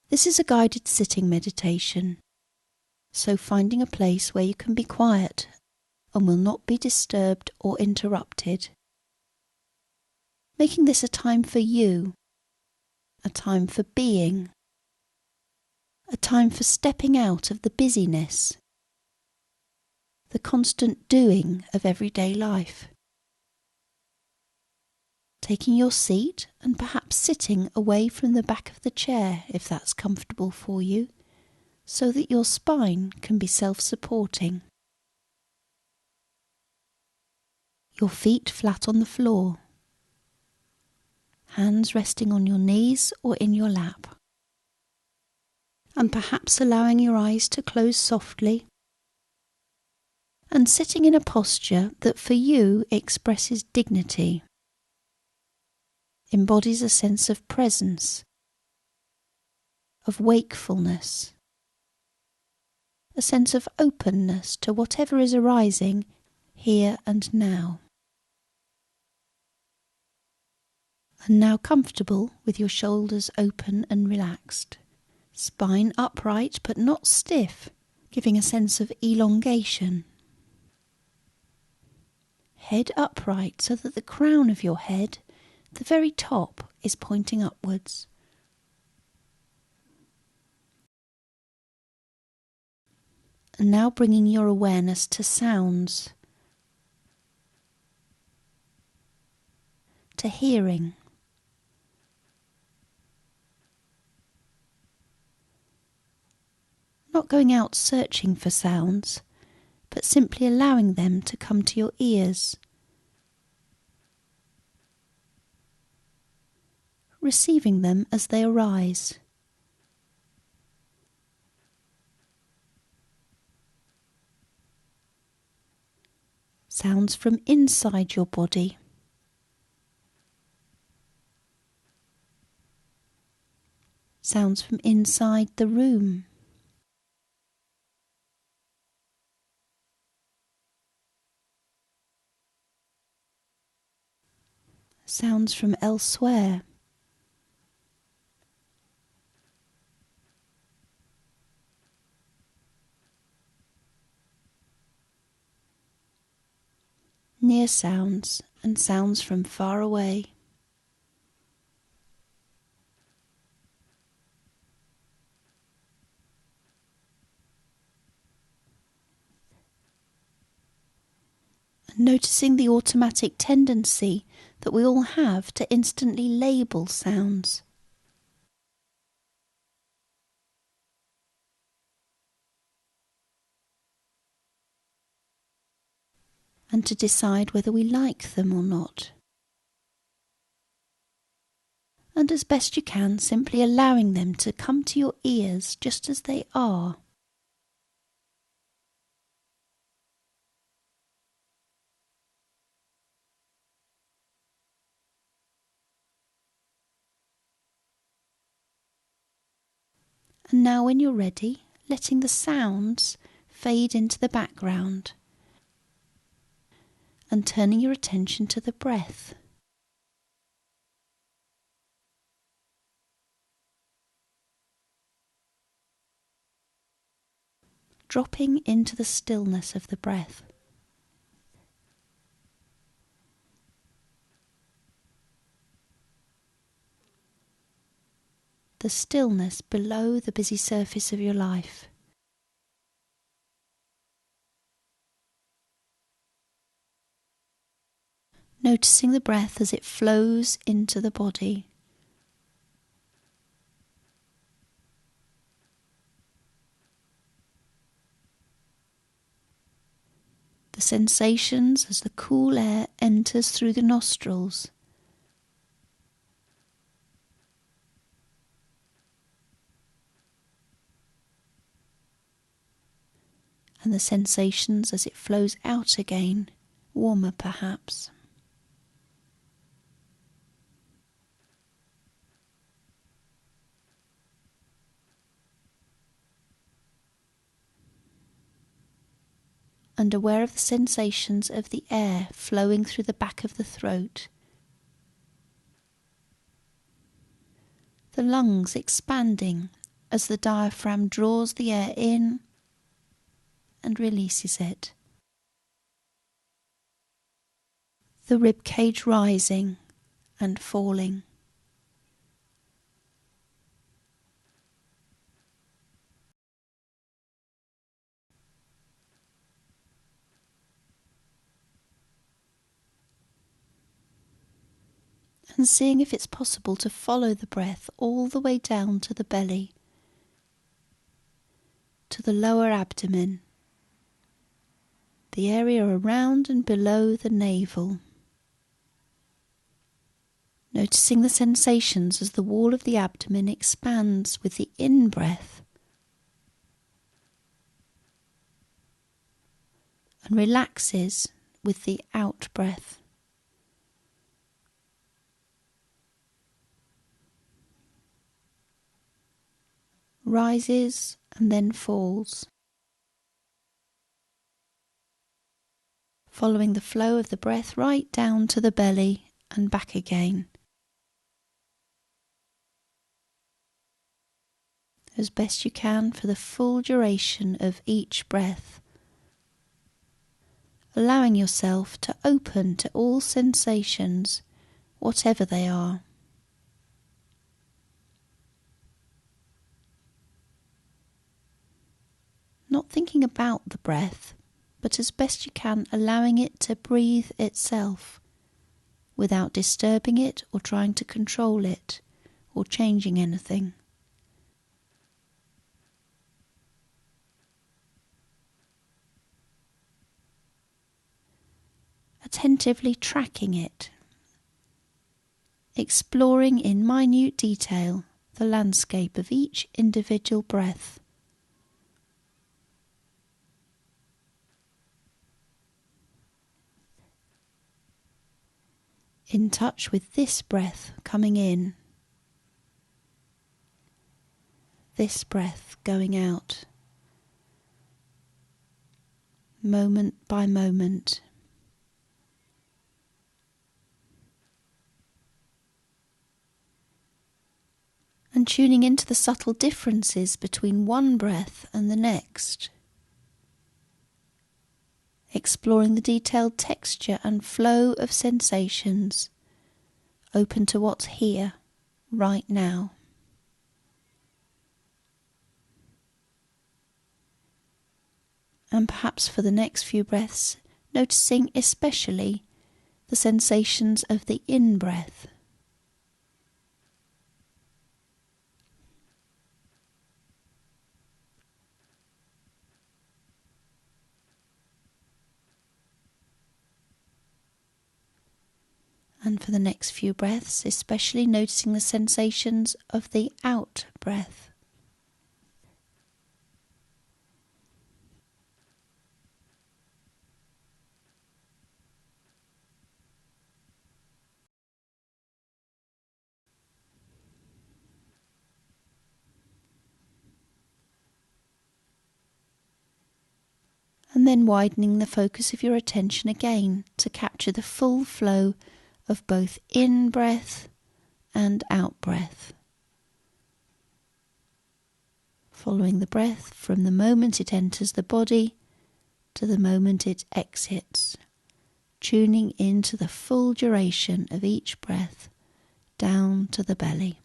This is a guided sitting meditation, so finding a place where you can be quiet and will not be disturbed or interrupted. Making this a time for you, a time for being, a time for stepping out of the busyness, the constant doing of everyday life. Taking your seat and perhaps sitting away from the back of the chair if that's comfortable for you, so that your spine can be self-supporting. Your feet flat on the floor, hands resting on your knees or in your lap, and perhaps allowing your eyes to close softly, and sitting in a posture that for you expresses dignity, embodies a sense of presence, of wakefulness, a sense of openness to whatever is arising here and now. And now comfortable with your shoulders open and relaxed, spine upright but not stiff, giving a sense of elongation. Head upright so that the crown of your head, the very top, is pointing upwards. And now bringing your awareness to sounds, to hearing. Not going out searching for sounds, but simply allowing them to come to your ears. Receiving them as they arise. Sounds from inside your body. Sounds from inside the room. Sounds from elsewhere. Near sounds and sounds from far away. And noticing the automatic tendency that we all have to instantly label sounds. And to decide whether we like them or not. And as best you can, simply allowing them to come to your ears just as they are. And now when you're ready, letting the sounds fade into the background and turning your attention to the breath. Dropping into the stillness of the breath. The stillness below the busy surface of your life. Noticing the breath as it flows into the body. The sensations as the cool air enters through the nostrils. And the sensations as it flows out again, warmer perhaps. And aware of the sensations of the air flowing through the back of the throat. The lungs expanding as the diaphragm draws the air in and releases it. The rib cage rising and falling. And seeing if it's possible to follow the breath all the way down to the belly, to the lower abdomen, the area around and below the navel. Noticing the sensations as the wall of the abdomen expands with the in-breath and relaxes with the out-breath. Rises and then falls, following the flow of the breath right down to the belly and back again. As best you can for the full duration of each breath, allowing yourself to open to all sensations, whatever they are. Not thinking about the breath, but as best you can allowing it to breathe itself, without disturbing it or trying to control it or changing anything. Attentively tracking it, exploring in minute detail the landscape of each individual breath. In touch with this breath coming in, this breath going out, moment by moment. And tuning into the subtle differences between one breath and the next. Exploring the detailed texture and flow of sensations, open to what's here, right now. And perhaps for the next few breaths, noticing especially the sensations of the in-breath. And for the next few breaths, especially noticing the sensations of the out-breath. And then widening the focus of your attention again to capture the full flow of both in-breath and out-breath. Following the breath from the moment it enters the body to the moment it exits, tuning into the full duration of each breath down to the belly.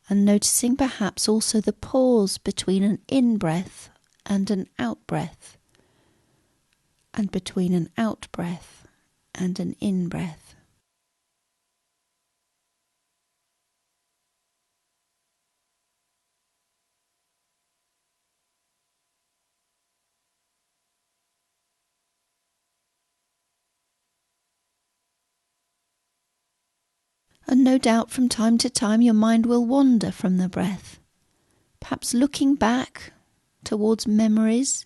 And noticing perhaps also the pause between an in-breath and an out-breath, and between an out-breath and an in-breath. And no doubt from time to time your mind will wander from the breath, perhaps looking back towards memories,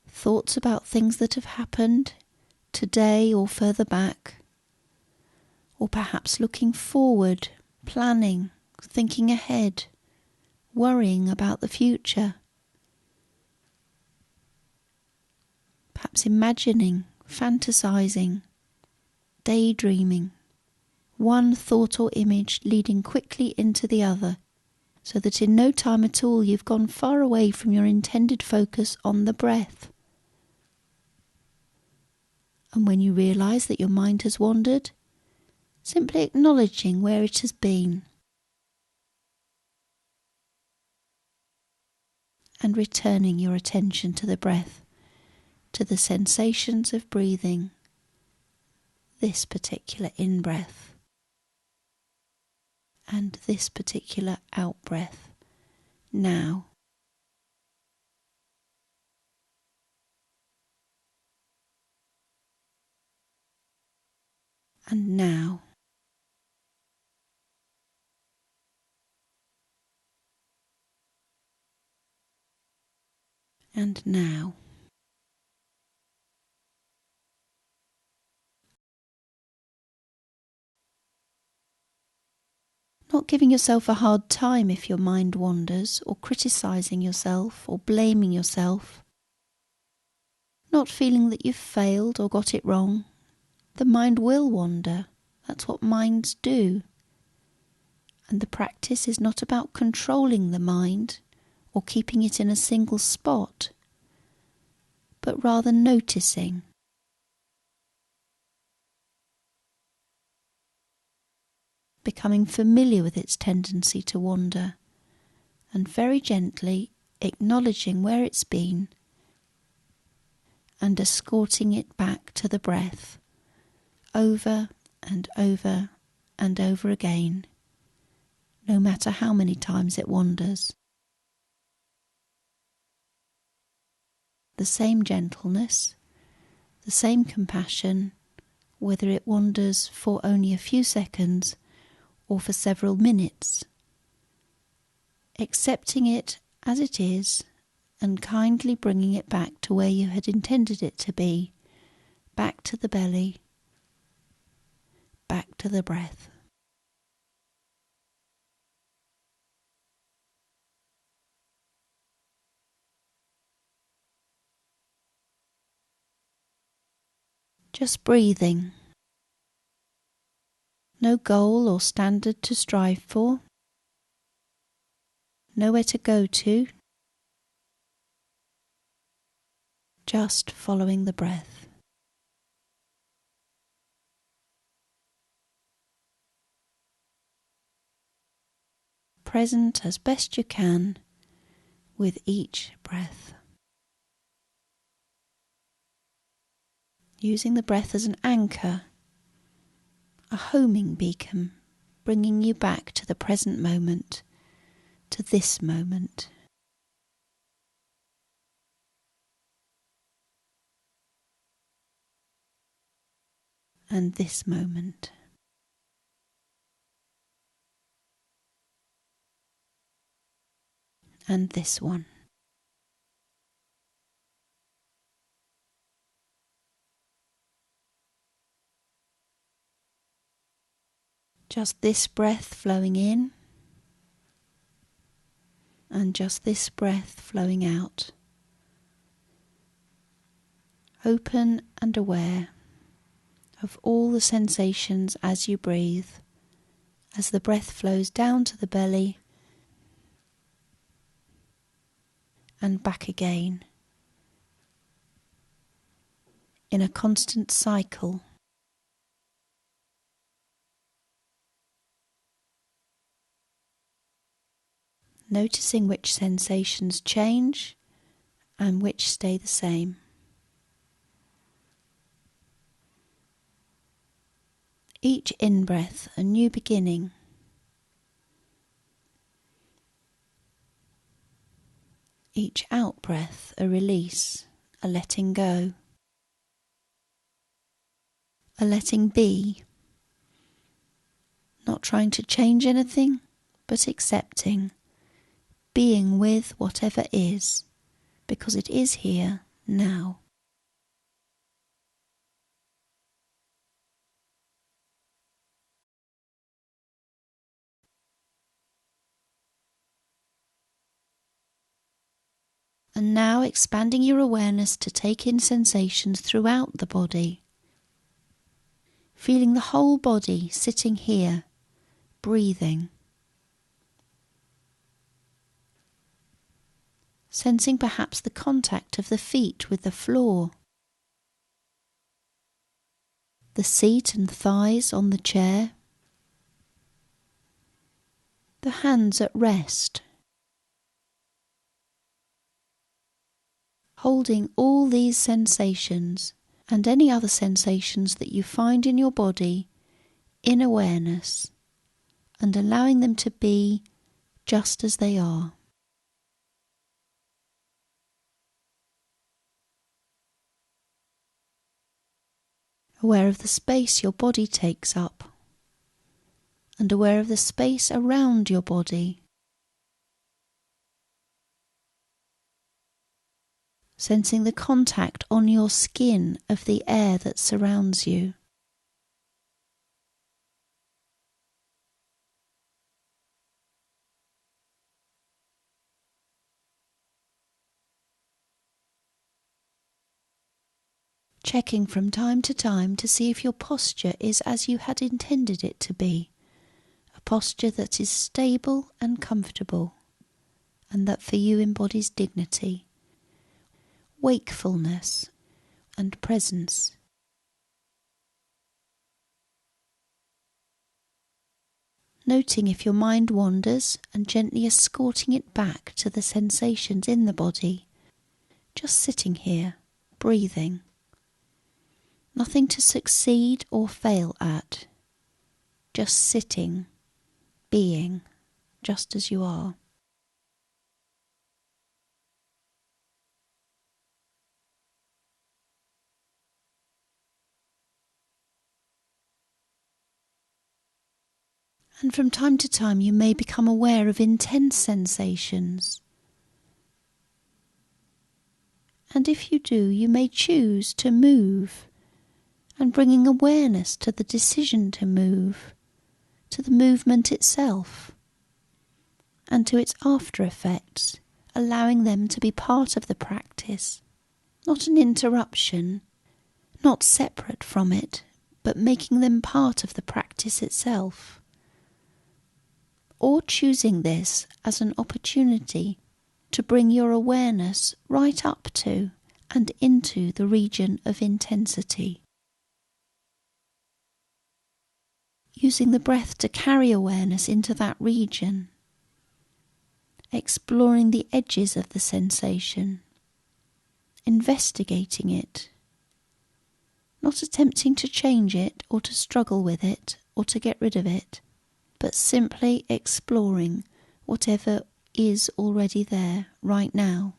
thoughts about things that have happened today or further back, or perhaps looking forward, planning, thinking ahead, worrying about the future, perhaps imagining fantasizing, daydreaming, one thought or image leading quickly into the other, so that in no time at all you've gone far away from your intended focus on the breath. And when you realise that your mind has wandered, simply acknowledging where it has been and returning your attention to the breath, to the sensations of breathing, this particular in-breath and this particular out-breath now. And now. And now. Not giving yourself a hard time if your mind wanders, or criticising yourself or blaming yourself. Not feeling that you've failed or got it wrong. The mind will wander. That's what minds do. And the practice is not about controlling the mind or keeping it in a single spot, but rather noticing. Becoming familiar with its tendency to wander, and very gently acknowledging where it's been and escorting it back to the breath, over and over and over again, no matter how many times it wanders. The same gentleness, the same compassion, whether it wanders for only a few seconds or for several minutes, accepting it as it is and kindly bringing it back to where you had intended it to be, back to the belly, back to the breath. Just breathing. No goal or standard to strive for. Nowhere to go to. Just following the breath. Present as best you can with each breath. Using the breath as an anchor, a homing beacon, bringing you back to the present moment, to this moment. And this moment. And this one. Just this breath flowing in, and just this breath flowing out. Open and aware of all the sensations as you breathe, as the breath flows down to the belly and back again, in a constant cycle. Noticing which sensations change and which stay the same. Each in-breath a new beginning. Each out-breath a release, a letting go. A letting be. Not trying to change anything, but accepting. Being with whatever is, because it is here now. And now expanding your awareness to take in sensations throughout the body. Feeling the whole body sitting here, breathing. Sensing perhaps the contact of the feet with the floor. The seat and thighs on the chair. The hands at rest. Holding all these sensations and any other sensations that you find in your body in awareness, and allowing them to be just as they are. Aware of the space your body takes up, and aware of the space around your body. Sensing the contact on your skin of the air that surrounds you. Checking from time to time to see if your posture is as you had intended it to be, a posture that is stable and comfortable, and that for you embodies dignity, wakefulness, and presence. Noting if your mind wanders and gently escorting it back to the sensations in the body, just sitting here, breathing. Nothing to succeed or fail at. Just sitting, being, just as you are. And from time to time you may become aware of intense sensations. And if you do, you may choose to move, and bringing awareness to the decision to move, to the movement itself, and to its after effects, allowing them to be part of the practice, not an interruption, not separate from it, but making them part of the practice itself. Or choosing this as an opportunity to bring your awareness right up to and into the region of intensity. Using the breath to carry awareness into that region, exploring the edges of the sensation, investigating it, not attempting to change it or to struggle with it or to get rid of it, but simply exploring whatever is already there right now.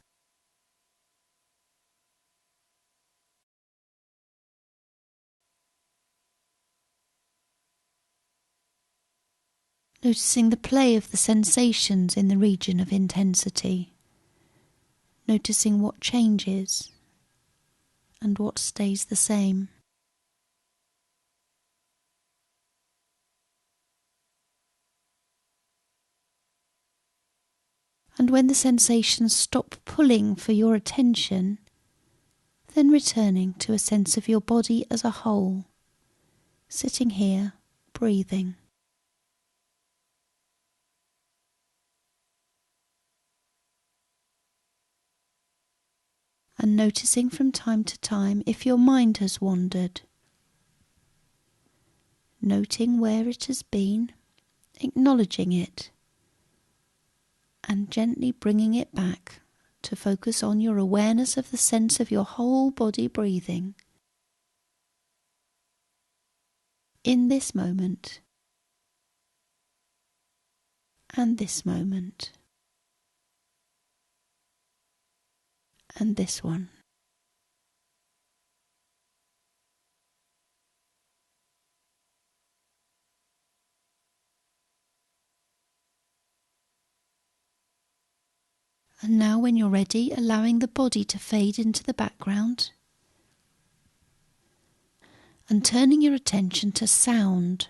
Noticing the play of the sensations in the region of intensity, noticing what changes and what stays the same. And when the sensations stop pulling for your attention, then returning to a sense of your body as a whole, sitting here, breathing. And noticing from time to time if your mind has wandered. Noting where it has been, acknowledging it, and gently bringing it back to focus on your awareness of the sense of your whole body breathing in this moment and this moment and this one. And now when you're ready, allowing the body to fade into the background and turning your attention to sound,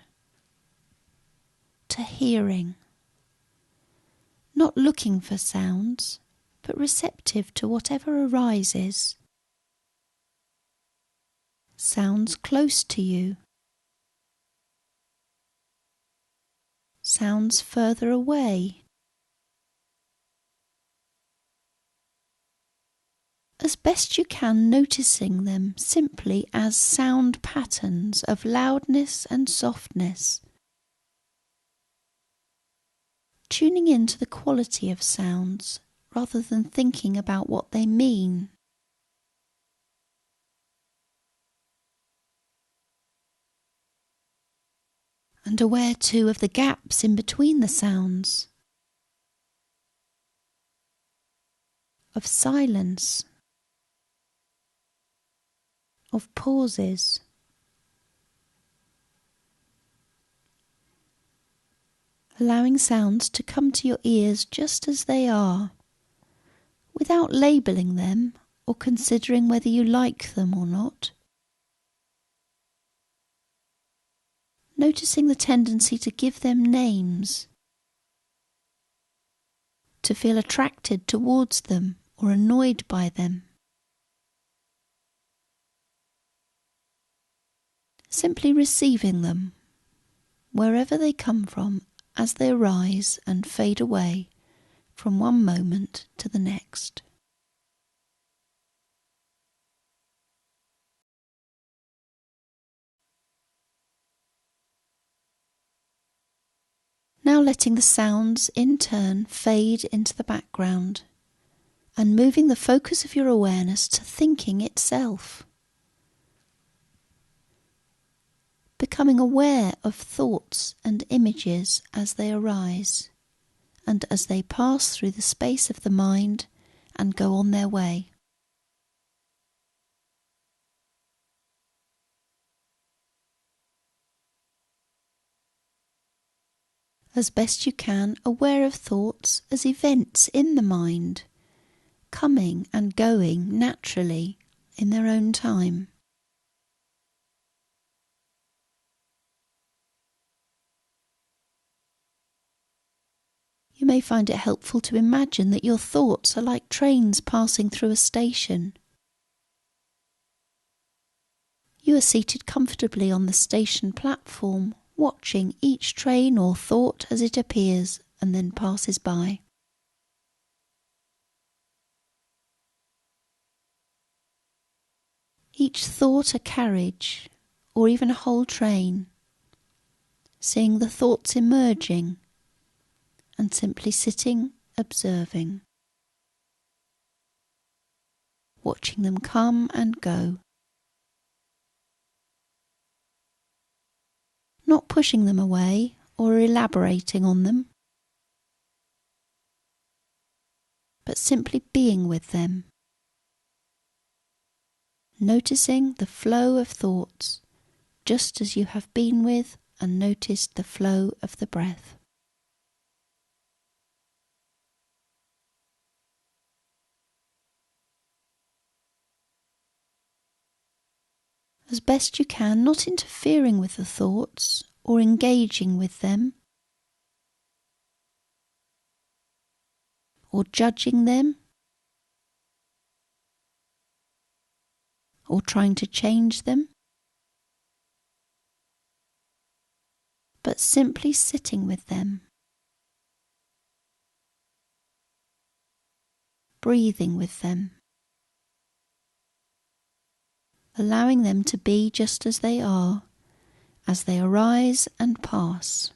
to hearing. Not looking for sounds, but receptive to whatever arises. Sounds close to you. Sounds further away. As best you can, noticing them simply as sound patterns of loudness and softness. Tuning into the quality of sounds rather than thinking about what they mean. And aware too of the gaps in between the sounds, of silence, of pauses. Allowing sounds to come to your ears just as they are, without labelling them or considering whether you like them or not. Noticing the tendency to give them names, to feel attracted towards them or annoyed by them. Simply receiving them, wherever they come from, as they arise and fade away from one moment to the next. Now letting the sounds in turn fade into the background and moving the focus of your awareness to thinking itself. Becoming aware of thoughts and images as they arise and as they pass through the space of the mind and go on their way. As best you can, aware of thoughts as events in the mind, coming and going naturally in their own time. You may find it helpful to imagine that your thoughts are like trains passing through a station. You are seated comfortably on the station platform, watching each train or thought as it appears and then passes by. Each thought a carriage, or even a whole train, seeing the thoughts emerging and simply sitting, observing, watching them come and go. Not pushing them away or elaborating on them, but simply being with them, noticing the flow of thoughts just as you have been with and noticed the flow of the breath. As best you can, not interfering with the thoughts or engaging with them, or judging them, or trying to change them, but simply sitting with them, breathing with them, allowing them to be just as they are, as they arise and pass.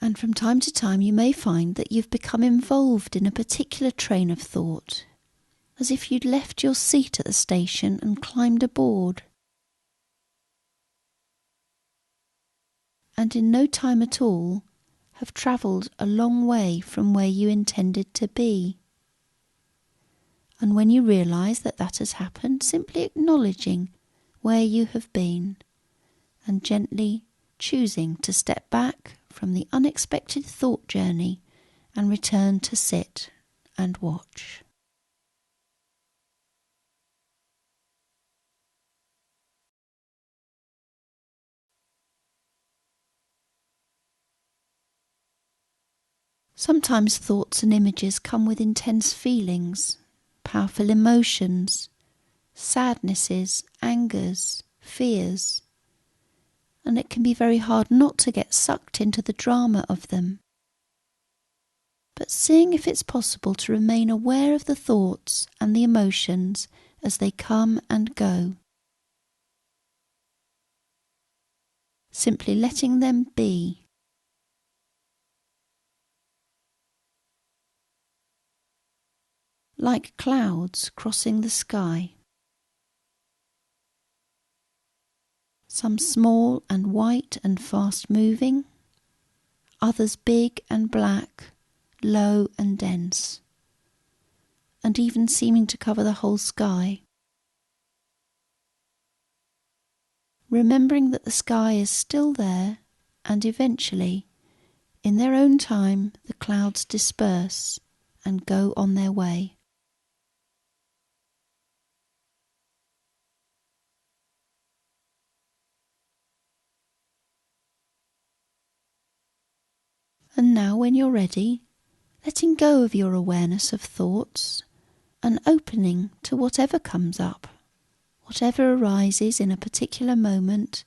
And from time to time you may find that you've become involved in a particular train of thought, as if you'd left your seat at the station and climbed aboard. And in no time at all have travelled a long way from where you intended to be. And when you realise that that has happened, simply acknowledging where you have been and gently choosing to step back from the unexpected thought journey and return to sit and watch. Sometimes thoughts and images come with intense feelings, powerful emotions, sadnesses, angers, fears, and it can be very hard not to get sucked into the drama of them. But seeing if it's possible to remain aware of the thoughts and the emotions as they come and go. Simply letting them be. Like clouds crossing the sky. Some small and white and fast moving, others big and black, low and dense, and even seeming to cover the whole sky. Remembering that the sky is still there, and eventually, in their own time, the clouds disperse and go on their way. And now, when you're ready, letting go of your awareness of thoughts and opening to whatever comes up, whatever arises in a particular moment.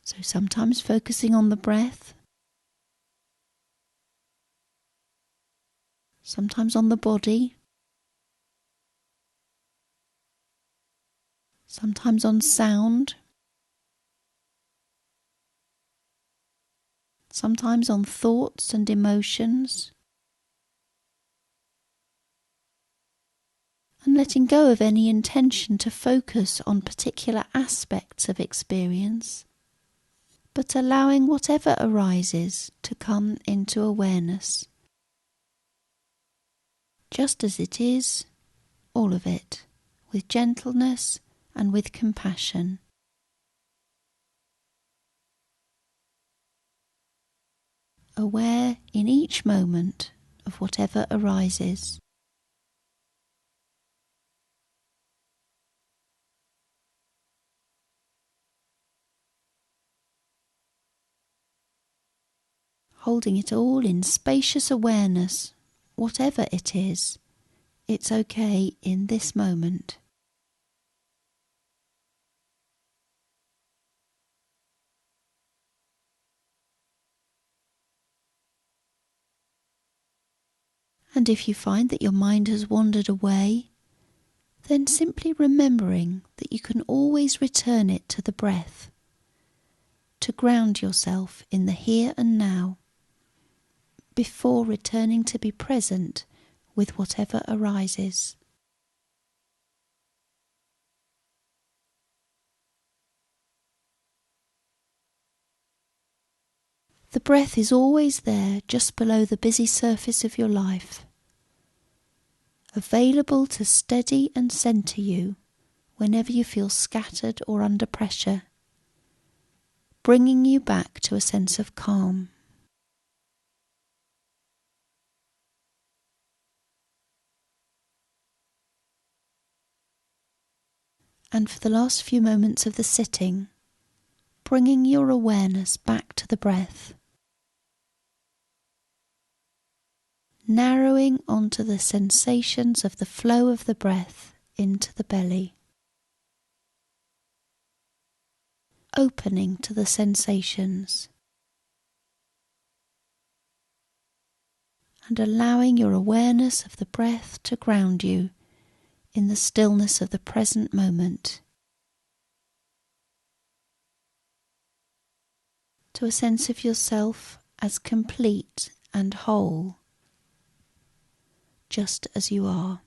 So sometimes focusing on the breath, sometimes on the body, sometimes on sound, sometimes on thoughts and emotions, and letting go of any intention to focus on particular aspects of experience, but allowing whatever arises to come into awareness. Just as it is, all of it, with gentleness and with compassion. Aware in each moment of whatever arises. Holding it all in spacious awareness, whatever it is, it's okay in this moment. And if you find that your mind has wandered away, then simply remembering that you can always return it to the breath, to ground yourself in the here and now, before returning to be present with whatever arises. The breath is always there just below the busy surface of your life, available to steady and centre you whenever you feel scattered or under pressure, bringing you back to a sense of calm. And for the last few moments of the sitting, bringing your awareness back to the breath, narrowing onto the sensations of the flow of the breath into the belly, opening to the sensations, and allowing your awareness of the breath to ground you in the stillness of the present moment, to a sense of yourself as complete and whole, just as you are.